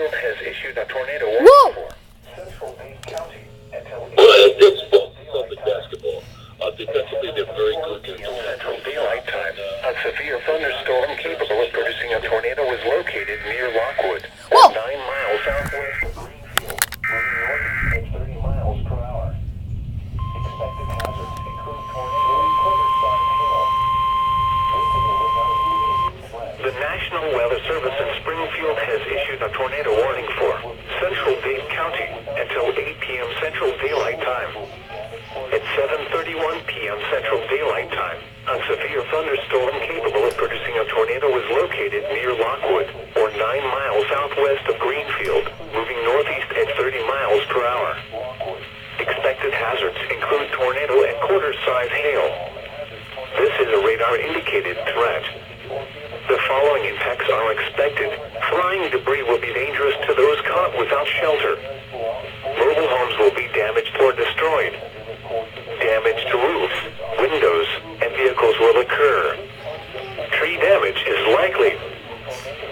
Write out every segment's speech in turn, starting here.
Springfield has issued a tornado warning Whoa! for Central Dade County until It's Celtic basketball. Defensively, they're very good. Central Daylight Time. A severe thunderstorm capable of producing a tornado is located near Lockwood, Whoa! 9 miles southwest of Greenfield, moving northeast at 30 miles per hour. Expected hazards include tornado and quarter-size hail. The National Weather Service in Springfield has issued a tornado warning for Central Dade County until 8 p.m. Central Daylight Time. At 7:31 p.m. Central Daylight Time, a severe thunderstorm capable of producing a tornado is located near Lockwood, or 9 miles southwest of Greenfield, moving northeast at 30 miles per hour. Expected hazards include tornado and quarter-size hail. This is a radar-indicated threat. The following impacts are expected. Flying debris will be dangerous to those caught without shelter. Mobile homes will be damaged or destroyed. Damage to roofs, windows, and vehicles will occur. Tree damage is likely.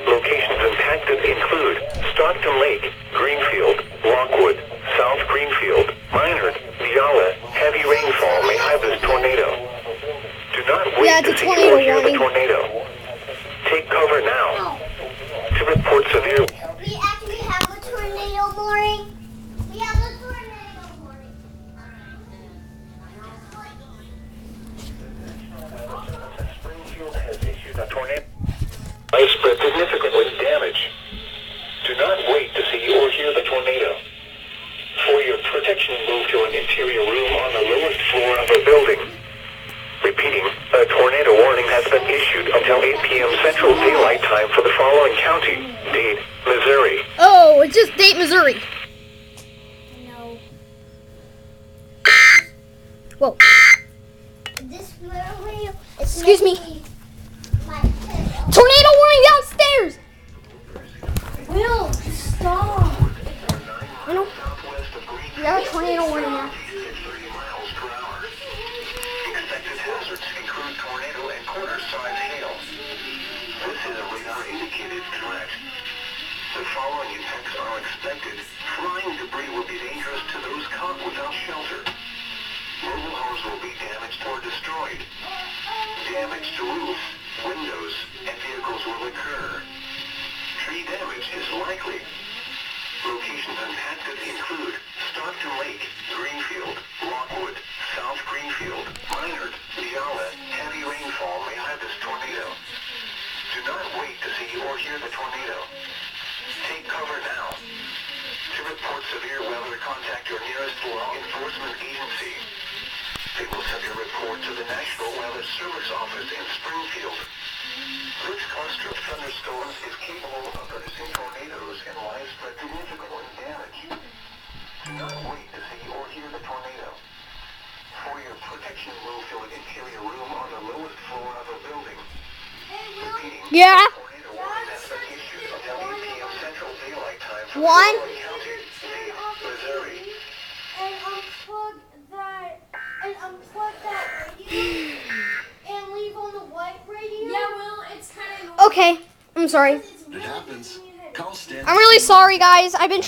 Locations impacted include Stockton Lake, Greenfield, Lockwood, South Greenfield, Minard, Viala. Heavy rainfall may have this tornado. Do not wait to see or hear the tornado. Take cover now. To report severe... We actually have a tornado warning. We have a tornado warning. Springfield has issued a tornado. Widespread significantly damage. Do not wait to see or hear the tornado. For your protection, move to an interior room on the lowest floor of a building. Repeating, a tornado warning has been issued until 8 p.m. Central Daylight Time for the following county: Dade, Missouri. Oh, it's just Dade, Missouri. No. Whoa. This literally. It's Excuse me. making my head. Tornado warning downstairs! Will, stop. I know. We got a tornado warning now. Expected hazards include tornado and quarter-size hail. This is a radar-indicated threat. The following impacts are expected. Flying debris will be dangerous to those caught without shelter. Mobile homes will be damaged or destroyed. Damage to roofs, windows, and vehicles will occur. Tree damage is likely. Locations impacted include Stockton Lake, Greenfield, Lockwood, South Greenfield, Minard, Viala. Heavy rainfall may have this tornado. Do not wait to see or hear the tornado. Take cover now. To report severe weather, contact your nearest law enforcement agency. They will send your report to the National Weather Service office in Springfield. This cluster of thunderstorms is capable of producing tornadoes and widespread significant damage. Do not wait to see or hear the tornado. For your protection, move to an interior room on the lowest floor of a building. Repeating, Yeah. tornado warning has been issued until 8 p.m. Central Daylight Time for One. County, Dade, Missouri. And unplug that radio and leave on the white radio. Yeah, well, it's kind of... Okay, I'm sorry. It happens. I'm really sorry, guys. I've been